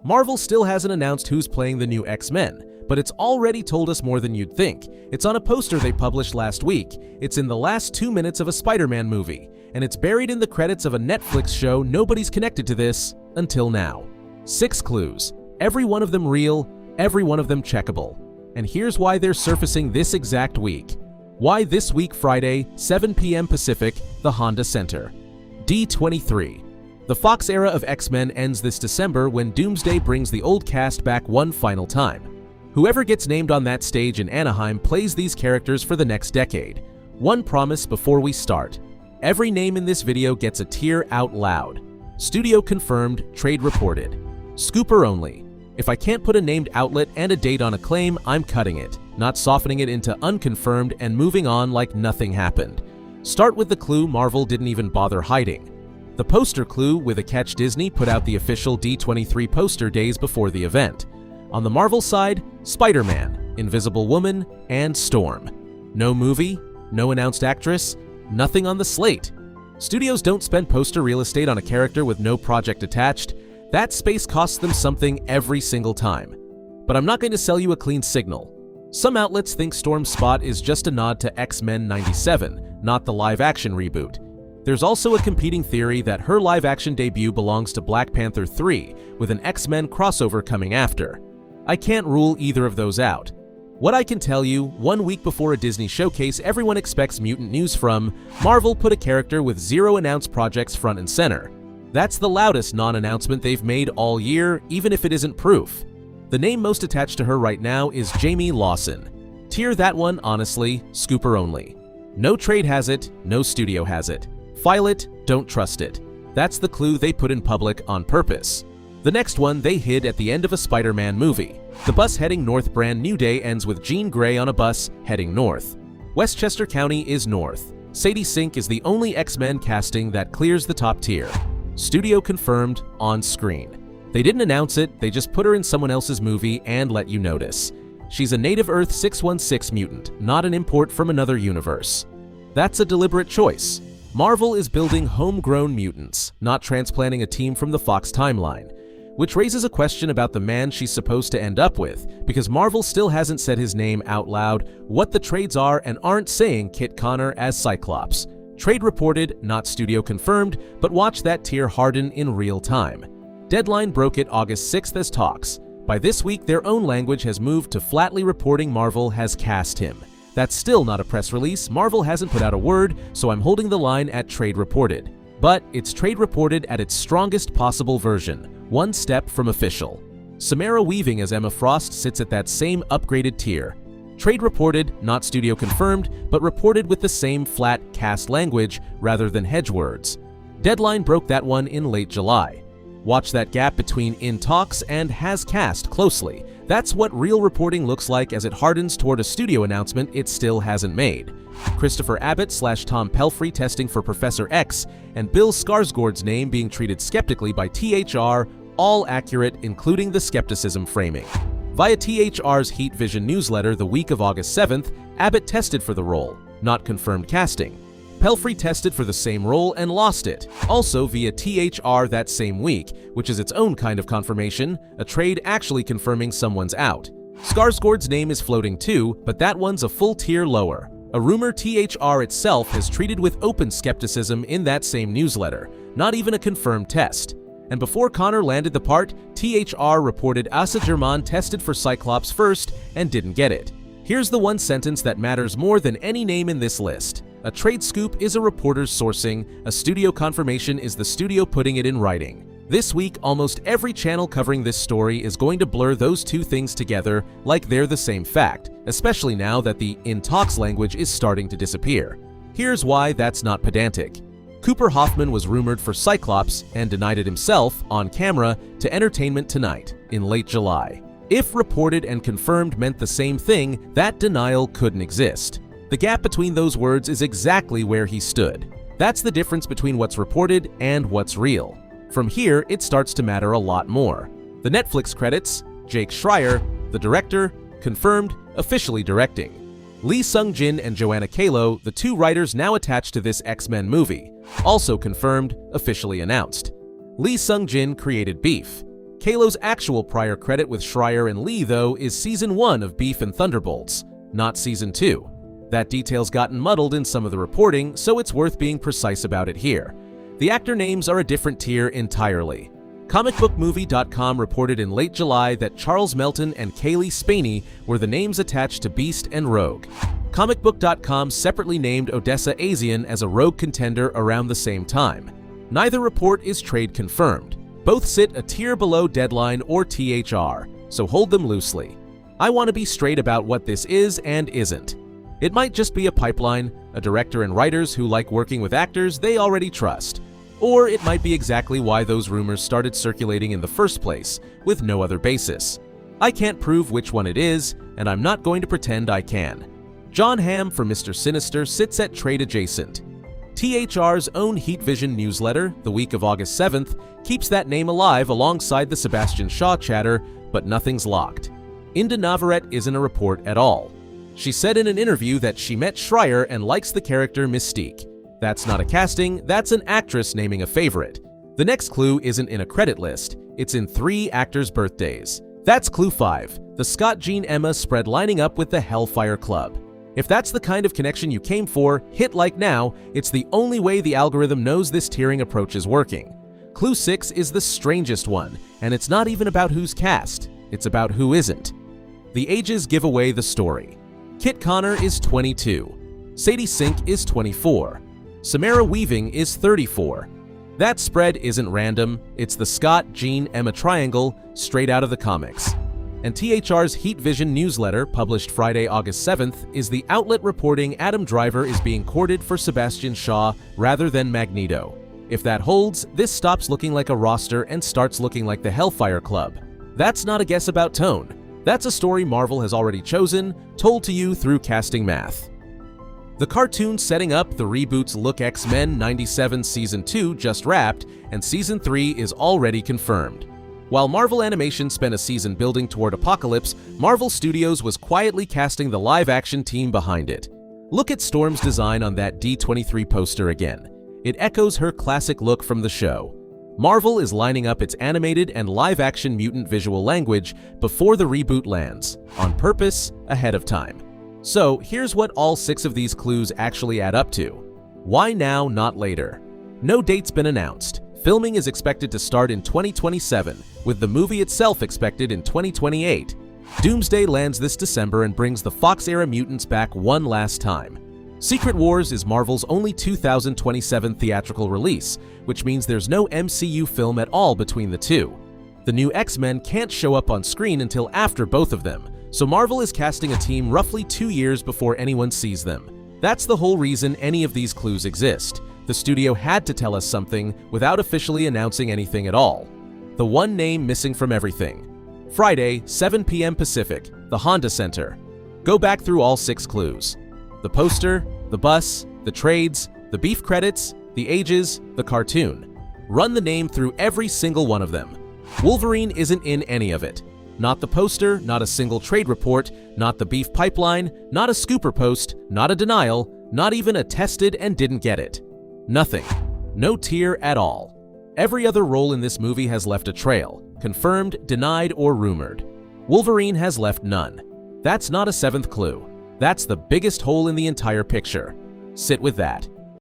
Marvel still hasn't announced who's playing the new X-Men, but it's already told us more than you'd think. It's on a poster they published last week, it's in the last 2 minutes of a Spider-Man movie, and it's buried in the credits of a Netflix show nobody's connected to this until now. 6 clues, every one of them real, every one of them checkable. And here's why they're surfacing this exact week. Why this week Friday, 7 p.m. Pacific, the Honda Center. D23. The Fox era of X-Men ends this December when Doomsday brings the old cast back one final time. Whoever gets named on that stage in Anaheim plays these characters for the next decade. One promise before we start. Every name in this video gets a tear out loud. Studio confirmed, trade reported. Scooper only. If I can't put a named outlet and a date on a claim, I'm cutting it, not softening it into unconfirmed and moving on like nothing happened. Start with the clue Marvel didn't even bother hiding. The poster clue with a catch. Disney put out the official D23 poster days before the event. On the Marvel side, Spider-Man, Invisible Woman, and Storm. No movie, no announced actress, nothing on the slate. Studios don't spend poster real estate on a character with no project attached. That space costs them something every single time. But I'm not going to sell you a clean signal. Some outlets think Storm's spot is just a nod to X-Men 97, not the live-action reboot. There's also a competing theory that her live-action debut belongs to Black Panther 3, with an X-Men crossover coming after. I can't rule either of those out. What I can tell you, 1 week before a Disney showcase everyone expects mutant news from, Marvel put a character with 0 announced projects front and center. That's the loudest non-announcement they've made all year, even if it isn't proof. The name most attached to her right now is Jayme Lawson. Tier that one, honestly, Scooper only. No trade has it, no studio has it. File it, don't trust it. That's the clue they put in public on purpose. The next one they hid at the end of a Spider-Man movie. The bus heading north. Brand New Day ends with Jean Grey on a bus heading north. Westchester County is north. Sadie Sink is the only X-Men casting that clears the top tier. Studio confirmed, on screen. They didn't announce it, they just put her in someone else's movie and let you notice. She's a native Earth 616 mutant, not an import from another universe. That's a deliberate choice. Marvel is building homegrown mutants, not transplanting a team from the Fox timeline. Which raises a question about the man she's supposed to end up with, because Marvel still hasn't said his name out loud, what the trades are, and aren't saying Kit Connor as Cyclops. Trade reported, not studio confirmed, but watch that tier harden in real time. Deadline broke it August 6th as talks. By this week, their own language has moved to flatly reporting Marvel has cast him. That's still not a press release, Marvel hasn't put out a word, so I'm holding the line at trade reported. But it's trade reported at its strongest possible version, one step from official. Samara Weaving as Emma Frost sits at that same upgraded tier. Trade reported, not studio confirmed, but reported with the same flat cast language rather than hedge words. Deadline broke that one in late July. Watch that gap between in talks and has cast closely. That's what real reporting looks like as it hardens toward a studio announcement it still hasn't made. Christopher Abbott / Tom Pelphrey testing for Professor X, and Bill Skarsgård's name being treated skeptically by THR, all accurate, including the skepticism framing. Via THR's Heat Vision newsletter the week of August 7th, Abbott tested for the role, not confirmed casting. Pelphrey tested for the same role and lost it, also via THR that same week, which is its own kind of confirmation, a trade actually confirming someone's out. Skarsgård's name is floating too, but that one's a full tier lower. A rumor THR itself has treated with open skepticism in that same newsletter, not even a confirmed test. And before Connor landed the part, THR reported Asa German tested for Cyclops first and didn't get it. Here's the one sentence that matters more than any name in this list. A trade scoop is a reporter's sourcing, a studio confirmation is the studio putting it in writing. This week, almost every channel covering this story is going to blur those two things together like they're the same fact, especially now that the in talks language is starting to disappear. Here's why that's not pedantic. Cooper Hoffman was rumored for Cyclops and denied it himself, on camera, to Entertainment Tonight in late July. If reported and confirmed meant the same thing, that denial couldn't exist. The gap between those words is exactly where he stood. That's the difference between what's reported and what's real. From here, it starts to matter a lot more. The Netflix credits, Jake Schreier, the director, confirmed, officially directing. Lee Sung-jin and Joanna Kalo, the two writers now attached to this X-Men movie, also confirmed, officially announced. Lee Sung-jin created Beef. Kalo's actual prior credit with Schreier and Lee, though, is Season 1 of Beef and Thunderbolts, not Season 2. That detail's gotten muddled in some of the reporting, so it's worth being precise about it here. The actor names are a different tier entirely. ComicBookMovie.com reported in late July that Charles Melton and Kaylee Spaney were the names attached to Beast and Rogue. ComicBook.com separately named Odessa Asian as a Rogue contender around the same time. Neither report is trade confirmed. Both sit a tier below Deadline or THR, so hold them loosely. I want to be straight about what this is and isn't. It might just be a pipeline, a director and writers who like working with actors they already trust. Or it might be exactly why those rumors started circulating in the first place, with no other basis. I can't prove which one it is, and I'm not going to pretend I can. John Hamm for Mr. Sinister sits at trade adjacent. THR's own Heat Vision newsletter, the week of August 7th, keeps that name alive alongside the Sebastian Shaw chatter, but nothing's locked. Inda Navarrete isn't a report at all. She said in an interview that she met Schreier and likes the character Mystique. That's not a casting, that's an actress naming a favorite. The next clue isn't in a credit list, it's in 3 actors' birthdays. That's clue 5, the Scott Jean Emma spread lining up with the Hellfire Club. If that's the kind of connection you came for, hit like now, it's the only way the algorithm knows this tiering approach is working. Clue 6 is the strangest one, and it's not even about who's cast, it's about who isn't. The ages give away the story. Kit Connor is 22. Sadie Sink is 24. Samara Weaving is 34. That spread isn't random, it's the Scott, Jean, Emma triangle straight out of the comics. And THR's Heat Vision newsletter, published Friday, August 7th, is the outlet reporting Adam Driver is being courted for Sebastian Shaw rather than Magneto. If that holds, this stops looking like a roster and starts looking like the Hellfire Club. That's not a guess about tone. That's a story Marvel has already chosen, told to you through casting math. The cartoon setting up the reboot's Look X-Men 97 Season 2 just wrapped, and Season 3 is already confirmed. While Marvel Animation spent a season building toward Apocalypse, Marvel Studios was quietly casting the live-action team behind it. Look at Storm's design on that D23 poster again. It echoes her classic look from the show. Marvel is lining up its animated and live-action mutant visual language before the reboot lands, on purpose, ahead of time. So here's what all 6 of these clues actually add up to. Why now, not later? No date's been announced. Filming is expected to start in 2027, with the movie itself expected in 2028. Doomsday lands this December and brings the Fox-era mutants back one last time. Secret Wars is Marvel's only 2027 theatrical release, which means there's no MCU film at all between the two. The new X-Men can't show up on screen until after both of them, so Marvel is casting a team roughly 2 years before anyone sees them. That's the whole reason any of these clues exist. The studio had to tell us something without officially announcing anything at all. The one name missing from everything. Friday, 7 p.m. Pacific, the Honda Center. Go back through all 6 clues. The poster, the bus, the trades, the beef credits, the ages, the cartoon. Run the name through every single one of them. Wolverine isn't in any of it. Not the poster, not a single trade report, not the beef pipeline, not a scooper post, not a denial, not even a tested and didn't get it. Nothing. No tier at all. Every other role in this movie has left a trail, confirmed, denied, or rumored. Wolverine has left none. That's not a 7th clue. That's the biggest hole in the entire picture. Sit with that.